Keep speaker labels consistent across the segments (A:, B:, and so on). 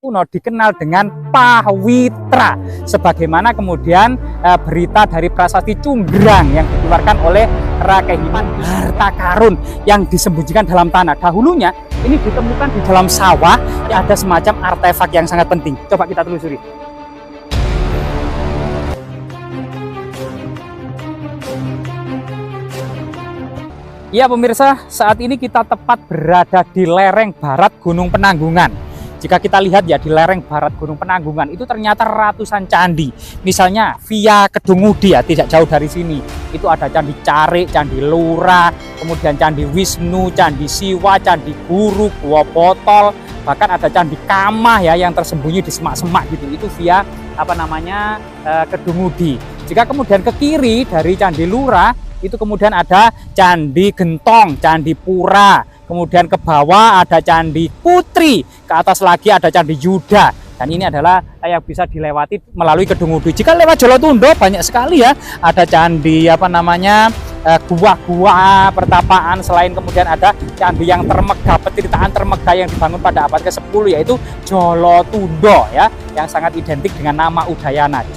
A: kuno dikenal dengan Pawitra, sebagaimana kemudian berita dari prasasti Cunggrang yang dikeluarkan oleh Rakehiman, harta karun yang disembunyikan dalam tanah. Dahulunya ini ditemukan di dalam sawah, yang ada semacam artefak yang sangat penting. Coba kita telusuri. Ya pemirsa, saat ini kita tepat berada di lereng barat Gunung Penanggungan. Jika kita lihat ya, di lereng barat Gunung Penanggungan itu ternyata ratusan candi. Misalnya via Kedungudi ya, tidak jauh dari sini. Itu ada Candi Carik, Candi Lura, kemudian Candi Wisnu, Candi Siwa, Candi Guru, Gua Botol, bahkan ada Candi Kamah ya yang tersembunyi di semak-semak gitu. Itu via Kedungudi. Jika kemudian ke kiri dari Candi Lura, itu kemudian ada Candi Gentong, Candi Pura. Kemudian ke bawah ada Candi Putri, ke atas lagi ada Candi Yuda. Dan ini adalah yang bisa dilewati melalui Kedungudi. Jika lewat Jolotundo banyak sekali ya, ada candi gua-gua pertapaan. Selain kemudian ada candi yang termegah, petirtaan termegah yang dibangun pada abad ke-10 yaitu Jolotundo ya, yang sangat identik dengan nama Udayana,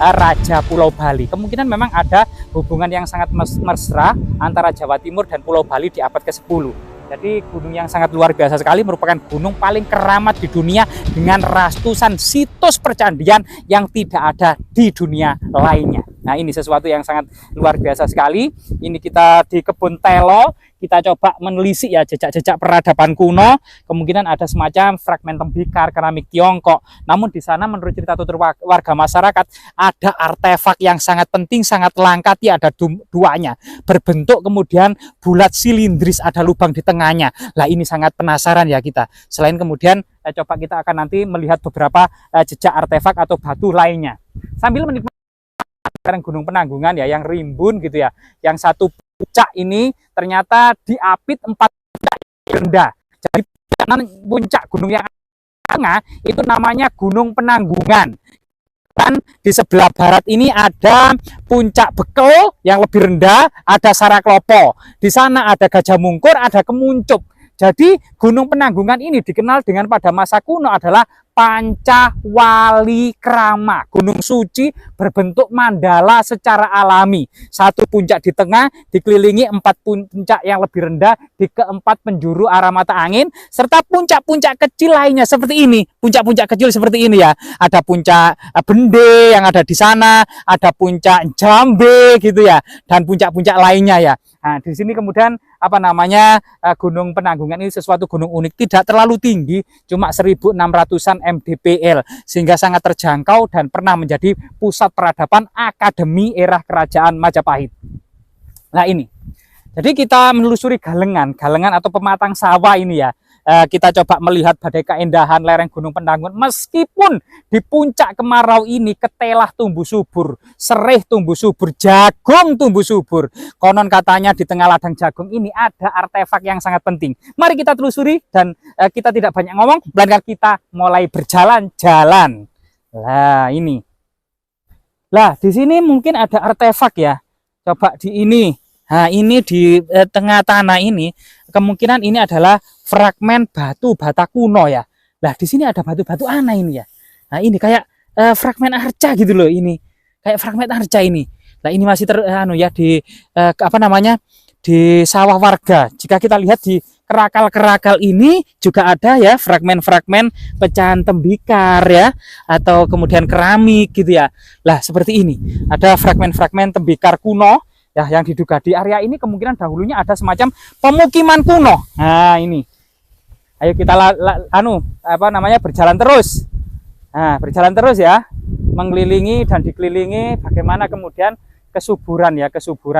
A: Raja Pulau Bali. Kemungkinan memang ada hubungan yang sangat mesra antara Jawa Timur dan Pulau Bali di abad ke-10. Jadi gunung yang sangat luar biasa sekali, merupakan gunung paling keramat di dunia dengan ratusan situs percandian yang tidak ada di dunia lainnya. Nah, ini sesuatu yang sangat luar biasa sekali. Ini kita di Kebun Telo, kita coba menelisik ya jejak-jejak peradaban kuno. Kemungkinan ada semacam fragmen tembikar keramik Tiongkok. Namun di sana menurut cerita tutur warga masyarakat ada artefak yang sangat penting, sangat langka, ada duanya. Berbentuk kemudian bulat silindris, ada lubang di tengahnya. Lah ini sangat penasaran ya kita. Selain kemudian coba kita akan nanti melihat beberapa jejak artefak atau batu lainnya. Sambil menikmati Gunung Penanggungan ya yang rimbun gitu ya. Yang satu puncak ini ternyata diapit 4 puncak rendah. Jadi puncak gunung yang tengah itu namanya Gunung Penanggungan. Dan di sebelah barat ini ada puncak Bekel yang lebih rendah, ada Saraklopo. Di sana ada Gajah Mungkur, ada Kemuncup. Jadi Gunung Penanggungan ini dikenal dengan pada masa kuno adalah Pancawalikrama, gunung suci berbentuk mandala secara alami. Satu puncak di tengah dikelilingi 4 puncak yang lebih rendah di keempat penjuru arah mata angin, serta puncak-puncak kecil lainnya seperti ini. Puncak-puncak kecil seperti ini ya. Ada puncak Bende yang ada di sana, ada puncak Jambe gitu ya, dan puncak-puncak lainnya ya. Nah, di sini kemudian Gunung Penanggungan ini sesuatu gunung unik, tidak terlalu tinggi, cuma 1600-an mdpl, sehingga sangat terjangkau dan pernah menjadi pusat peradaban akademi era kerajaan Majapahit. Nah ini, jadi kita menelusuri galengan atau pematang sawah ini ya. Kita coba melihat badai keindahan lereng Gunung Penanggungan. Meskipun di puncak kemarau ini ketelah tumbuh subur, sereh tumbuh subur, jagung tumbuh subur. Konon katanya di tengah ladang jagung ini ada artefak yang sangat penting. Mari kita telusuri dan kita tidak banyak ngomong, melainkan kita mulai berjalan-jalan. Lah ini. Lah di sini mungkin ada artefak ya. Coba di ini. Nah ini di tengah tanah ini kemungkinan ini adalah fragmen batu bata kuno ya. Nah di sini ada batu-batu aneh ini ya. Nah ini kayak fragmen arca gitu loh ini. Kayak fragmen arca ini. Nah ini masih di sawah warga. Jika kita lihat di kerakal-kerakal ini juga ada ya fragmen-fragmen pecahan tembikar ya, atau kemudian keramik gitu ya. Lah seperti ini. Ada fragmen-fragmen tembikar kuno ya, yang diduga di area ini kemungkinan dahulunya ada semacam pemukiman kuno. Nah ini, ayo kita berjalan terus. Nah berjalan terus ya, mengelilingi dan dikelilingi. Bagaimana kemudian kesuburan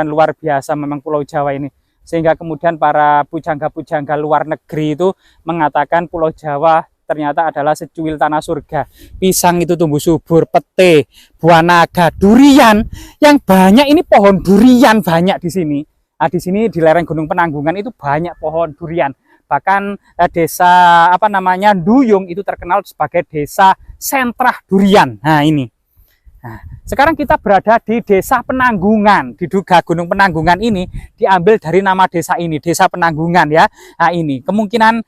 A: luar biasa memang Pulau Jawa ini, sehingga kemudian para pujangga-pujangga luar negeri itu mengatakan Pulau Jawa ternyata adalah secuil tanah surga. Pisang itu tumbuh subur, pete, buah naga, durian yang banyak. Ini pohon durian banyak di sini. Nah, di sini di lereng Gunung Penanggungan itu banyak pohon durian. Bahkan desa Duyung itu terkenal sebagai desa sentra durian. Nah ini. Nah, sekarang kita berada di Desa Penanggungan. Diduga Gunung Penanggungan ini diambil dari nama desa ini, Desa Penanggungan ya. Nah, ini kemungkinan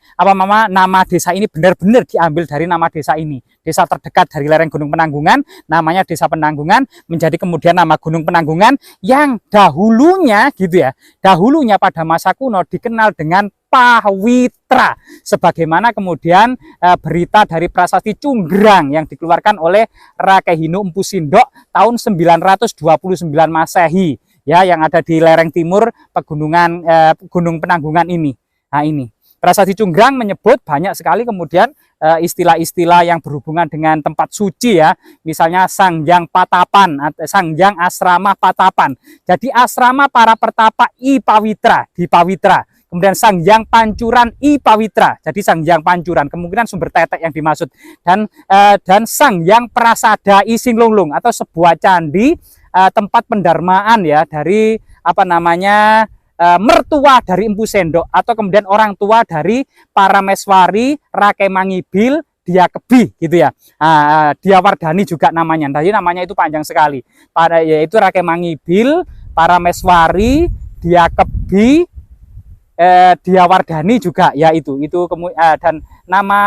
A: nama desa ini benar-benar diambil dari nama desa ini. Desa terdekat dari lereng Gunung Penanggungan, namanya Desa Penanggungan, menjadi kemudian nama Gunung Penanggungan yang dahulunya gitu ya. Dahulunya pada masa kuno dikenal dengan Pawitra, sebagaimana kemudian berita dari prasasti Cunggrang yang dikeluarkan oleh Rakehinu Empu Sindok tahun 929 Masehi ya, yang ada di lereng timur pegunungan Gunung Penanggungan ini. Nah, ini prasasti Cunggrang menyebut banyak sekali kemudian istilah-istilah yang berhubungan dengan tempat suci ya, misalnya Sangjang Patapan, Sangjang Asrama Patapan. Jadi asrama para pertapa I Pawitra di Pawitra. Kemudian Sangjang Pancuran I Pawitra, jadi Sangjang Pancuran, kemungkinan sumber tetek yang dimaksud. Dan Sangjang Prasada I Singlunglung, atau sebuah candi tempat pendarmaan ya dari mertua dari Empu Sendok, atau kemudian orang tua dari para Meswari Rakemangibil Diakebi gitu ya. Diawardhani juga namanya. Jadi namanya itu panjang sekali. Yaitu Rakemangibil, para Meswari Diakebi, Diawardhani juga ya itu dan nama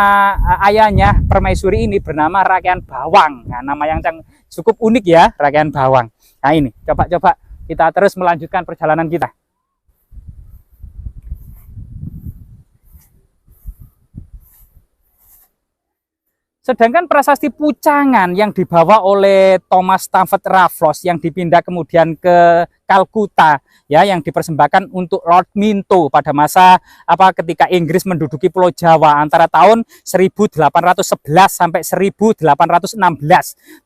A: ayahnya permaisuri ini bernama Rakyat Bawang. Nah, nama yang cukup unik ya, Rakyat Bawang. Nah, ini coba kita terus melanjutkan perjalanan kita. Sedangkan prasasti Pucangan yang dibawa oleh Thomas Stamford Raffles yang dipindah kemudian ke Kalkuta ya, yang dipersembahkan untuk Lord Minto pada masa ketika Inggris menduduki Pulau Jawa antara tahun 1811 sampai 1816,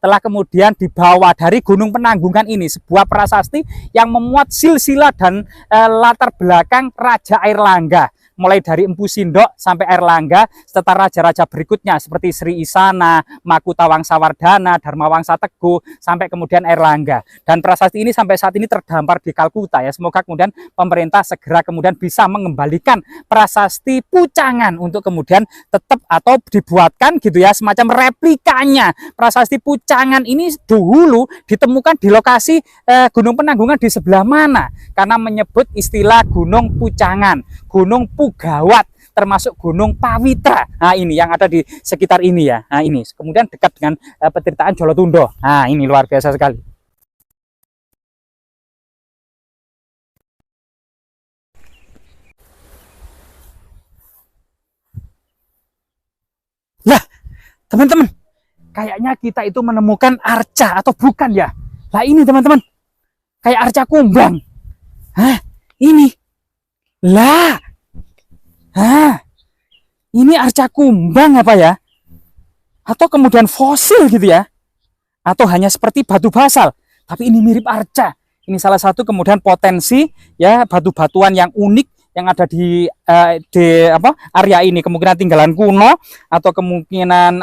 A: telah kemudian dibawa dari Gunung Penanggungan ini, sebuah prasasti yang memuat silsilah dan latar belakang Raja Airlangga, mulai dari Empu Sindok sampai Airlangga, serta raja-raja berikutnya seperti Sri Isana, Makuta Wangsawardhana, Dharma Wangsa Teguh, sampai kemudian Airlangga. Dan prasasti ini sampai saat ini terdampar di Kalkuta ya. Semoga kemudian pemerintah segera kemudian bisa mengembalikan prasasti Pucangan untuk kemudian tetap atau dibuatkan gitu ya semacam replikanya. Prasasti Pucangan ini dahulu ditemukan di lokasi Gunung Penanggungan di sebelah mana? Karena menyebut istilah Gunung Pucangan, Gunung Pugawat, termasuk Gunung Pawitra. Nah, ini yang ada di sekitar ini ya. Nah, ini kemudian dekat dengan petirtaan Jolotundo. Nah, ini luar biasa sekali. Lah, teman-teman, kayaknya kita itu menemukan arca atau bukan ya? Lah, ini teman-teman, kayak arca kumbang. Hah, ini. Lah, ini arca kumbang apa ya? Atau kemudian fosil gitu ya? Atau hanya seperti batu basal? Tapi ini mirip arca. Ini salah satu kemudian potensi ya batu-batuan yang unik yang ada di area ini. Kemungkinan tinggalan kuno atau kemungkinan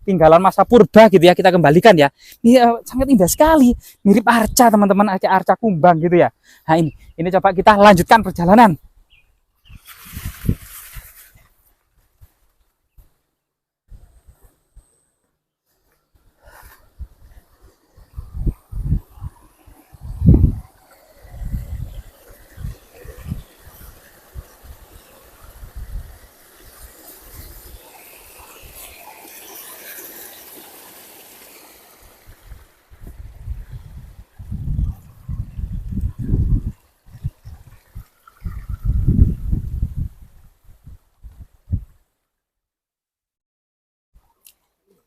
A: tinggalan masa purba gitu ya, kita kembalikan ya. Ini sangat indah sekali, mirip arca teman-teman, arca kumbang gitu ya. Nah, ini coba kita lanjutkan perjalanan.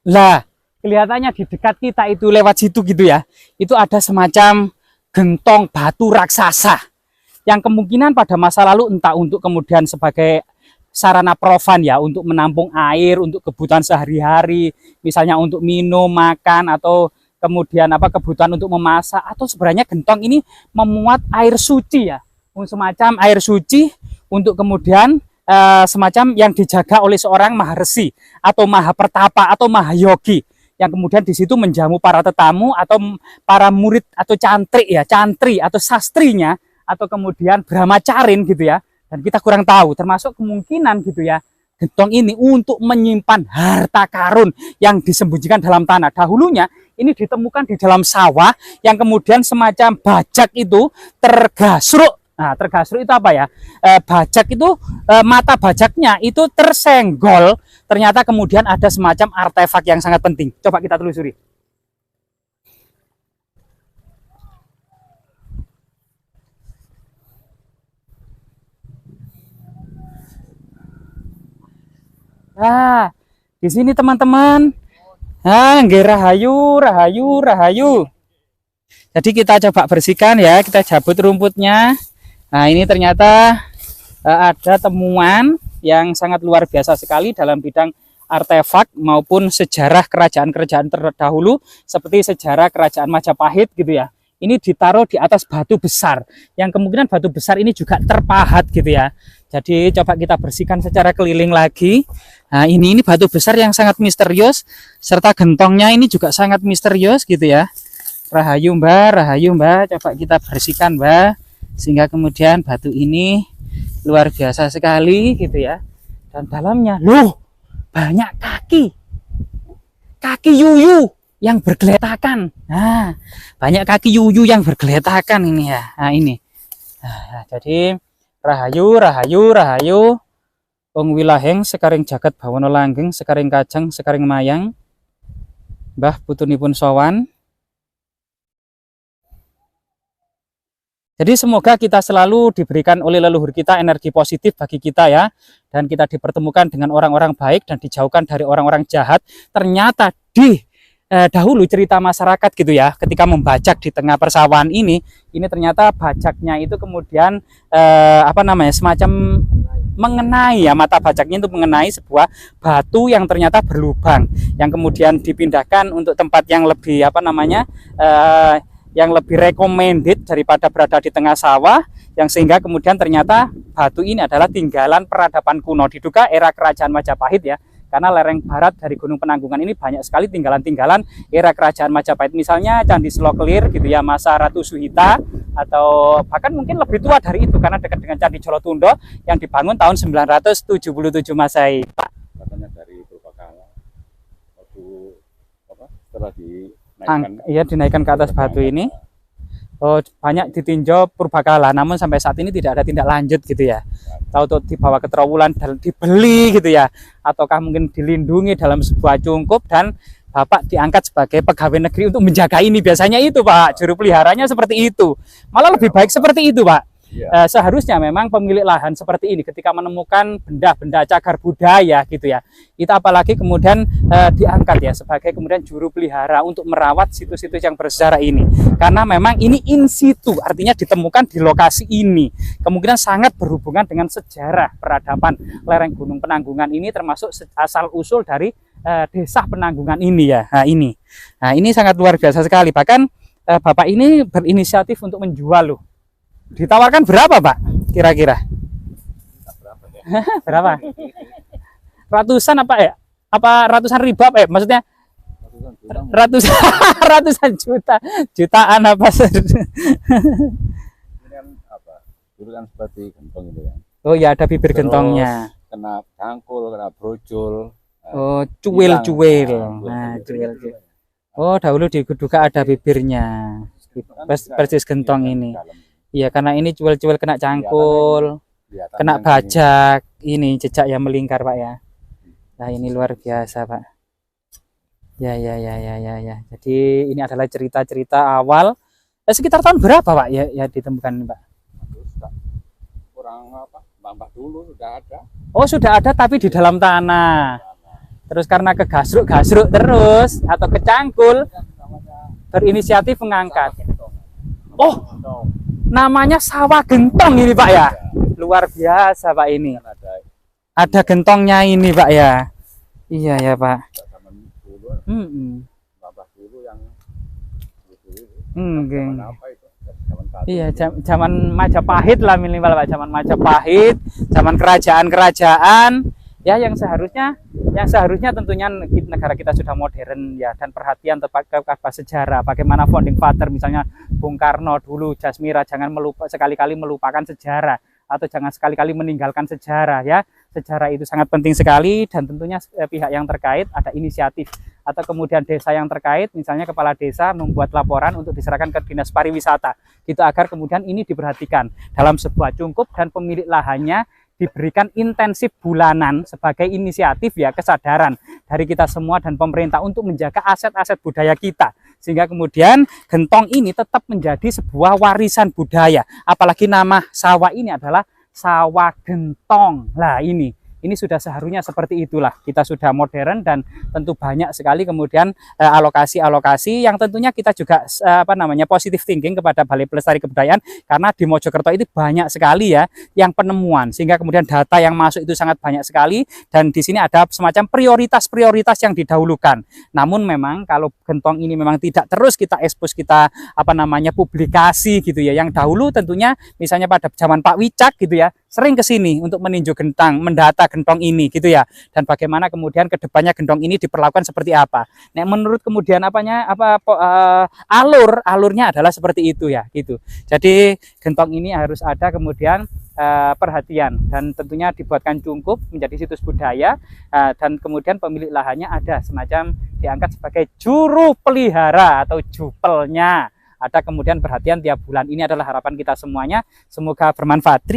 A: Lah, kelihatannya di dekat kita itu lewat situ gitu ya, itu ada semacam gentong batu raksasa yang kemungkinan pada masa lalu entah untuk kemudian sebagai sarana profan ya, untuk menampung air untuk kebutuhan sehari-hari, misalnya untuk minum, makan, atau kemudian kebutuhan untuk memasak, atau sebenarnya gentong ini memuat air suci ya, semacam air suci untuk kemudian semacam yang dijaga oleh seorang maharsi atau mahapertapa atau mahayogi yang kemudian di situ menjamu para tetamu atau para murid atau cantri atau sastrinya, atau kemudian brahmacarin gitu ya. Dan kita kurang tahu, termasuk kemungkinan gitu ya, gentong ini untuk menyimpan harta karun yang disembunyikan dalam tanah. Dahulunya ini ditemukan di dalam sawah yang kemudian semacam bajak itu tergasruk. Nah, tergasruk itu apa ya? Bajak itu mata bajaknya itu tersenggol. Ternyata kemudian ada semacam artefak yang sangat penting. Coba kita telusuri. Nah, di sini teman-teman. Nah, nggih, rahayu, rahayu, rahayu. Jadi kita coba bersihkan ya, kita cabut rumputnya. Nah, ini ternyata ada temuan yang sangat luar biasa sekali dalam bidang artefak maupun sejarah kerajaan-kerajaan terdahulu seperti sejarah kerajaan Majapahit gitu ya. Ini ditaruh di atas batu besar yang kemungkinan batu besar ini juga terpahat gitu ya. Jadi coba kita bersihkan secara keliling lagi. Nah, ini batu besar yang sangat misterius serta gentongnya ini juga sangat misterius gitu ya. Rahayu Mbak, coba kita bersihkan Mbak, sehingga kemudian batu ini luar biasa sekali gitu ya. Dan dalamnya loh, banyak kaki yuyu yang bergeletakan. Nah, banyak kaki yuyu yang bergeletakan ini ya. Nah, ini. Nah, jadi rahayu, rahayu, rahayu. Wong wilaheng sekaring jagat bawana langgeng, sekaring kajang, sekaring mayang. Mbah putunipun sowan. Jadi semoga kita selalu diberikan oleh leluhur kita energi positif bagi kita ya. Dan kita dipertemukan dengan orang-orang baik dan dijauhkan dari orang-orang jahat. Ternyata dahulu cerita masyarakat gitu ya, ketika membajak di tengah persawahan ini ternyata bajaknya itu kemudian semacam mengenai ya, mata bajaknya itu mengenai sebuah batu yang ternyata berlubang, yang kemudian dipindahkan untuk tempat yang lebih yang lebih recommended daripada berada di tengah sawah, yang sehingga kemudian ternyata batu ini adalah tinggalan peradaban kuno, diduga era kerajaan Majapahit ya, karena lereng barat dari Gunung Penanggungan ini banyak sekali tinggalan-tinggalan era kerajaan Majapahit, misalnya Candi Slokelir gitu ya, masa Ratu Suhita, atau bahkan mungkin lebih tua dari itu karena dekat dengan Candi Jolotundo yang dibangun tahun 977 Masehi. Katanya dari Purbakala waktu setelah dinaikkan ke atas batu ini. Oh, banyak ditinjau Purbakala, namun sampai saat ini tidak ada tindak lanjut gitu ya. Tahu dibawa ke Trowulan dan dibeli gitu ya, ataukah mungkin dilindungi dalam sebuah cungkup dan Bapak diangkat sebagai pegawai negeri untuk menjaga ini. Biasanya itu Pak, juru peliharanya seperti itu. Malah lebih baik seperti itu Pak. Seharusnya memang pemilik lahan seperti ini ketika menemukan benda-benda cagar budaya gitu ya, itu apalagi kemudian diangkat ya sebagai kemudian juru pelihara untuk merawat situs-situs yang bersejarah ini, karena memang ini in situ, artinya ditemukan di lokasi ini, kemungkinan sangat berhubungan dengan sejarah peradaban lereng Gunung Penanggungan ini, termasuk asal usul dari desa Penanggungan ini ya. Nah ini sangat luar biasa sekali. Bahkan Bapak ini berinisiatif untuk menjual loh. Ditawarkan berapa Pak kira-kira? Berapa? Ratusan apa ya? Apa ratusan ribu apa ya? Maksudnya ratusan juta, jutaan apa?
B: Ini kan apa? Dulu kan seperti gentong itu kan.
A: Oh ya, ada bibir gentongnya.
B: Kena cangkul, kena brojol.
A: Oh, cuil. Nah, cuil. Oh, dahulu diduga ada bibirnya. Persis gentong ini. Iya, karena ini cuil-cuil kena cangkul, kena bajak, ini jejak yang melingkar Pak ya. Nah ini luar biasa Pak. Ya. Jadi ini adalah cerita-cerita awal. Sekitar tahun berapa Pak ya ditemukan Pak?
B: Kurang mbak dulu sudah ada.
A: Oh sudah ada tapi di dalam tanah. Terus karena kegasruk terus atau kecangkul, berinisiatif mengangkat. Oh. Namanya sawah gentong ini Pak ya. Luar biasa Pak ini. Ada gentongnya ini Pak ya. Iya ya Pak. Iya, zaman Majapahit lah minimal Pak, zaman Majapahit, zaman kerajaan-kerajaan ya, yang seharusnya tentunya negara kita sudah modern ya, dan perhatian terhadap sejarah, bagaimana founding father misalnya Bung Karno dulu, Jasmira, jangan sekali-kali melupakan sejarah atau jangan sekali-kali meninggalkan sejarah ya. Sejarah itu sangat penting sekali, dan tentunya pihak yang terkait ada inisiatif atau kemudian desa yang terkait, misalnya kepala desa membuat laporan untuk diserahkan ke Dinas Pariwisata, gitu, agar kemudian ini diperhatikan dalam sebuah cungkup dan pemilik lahannya diberikan intensif bulanan sebagai inisiatif ya, kesadaran dari kita semua dan pemerintah untuk menjaga aset-aset budaya kita, sehingga kemudian gentong ini tetap menjadi sebuah warisan budaya. Apalagi nama sawah ini adalah sawah gentong. Lah ini sudah seharusnya seperti itulah. Kita sudah modern dan tentu banyak sekali kemudian alokasi-alokasi yang tentunya kita juga positive thinking kepada Balai Pelestari Kebudayaan, karena di Mojokerto itu banyak sekali ya yang penemuan, sehingga kemudian data yang masuk itu sangat banyak sekali, dan di sini ada semacam prioritas-prioritas yang didahulukan. Namun memang kalau gentong ini memang tidak terus kita ekspos, kita publikasi gitu ya. Yang dahulu tentunya misalnya pada zaman Pak Wicak gitu ya, sering ke sini untuk meninjau gentang, mendata gentong ini gitu ya, dan bagaimana kemudian kedepannya gentong ini diperlakukan seperti apa. Nah, menurut kemudian alurnya adalah seperti itu ya gitu. Jadi gentong ini harus ada kemudian perhatian, dan tentunya dibuatkan cungkup menjadi situs budaya, dan kemudian pemilik lahannya ada semacam diangkat sebagai juru pelihara atau jupelnya. Ada kemudian perhatian tiap bulan. Ini adalah harapan kita semuanya, semoga bermanfaat.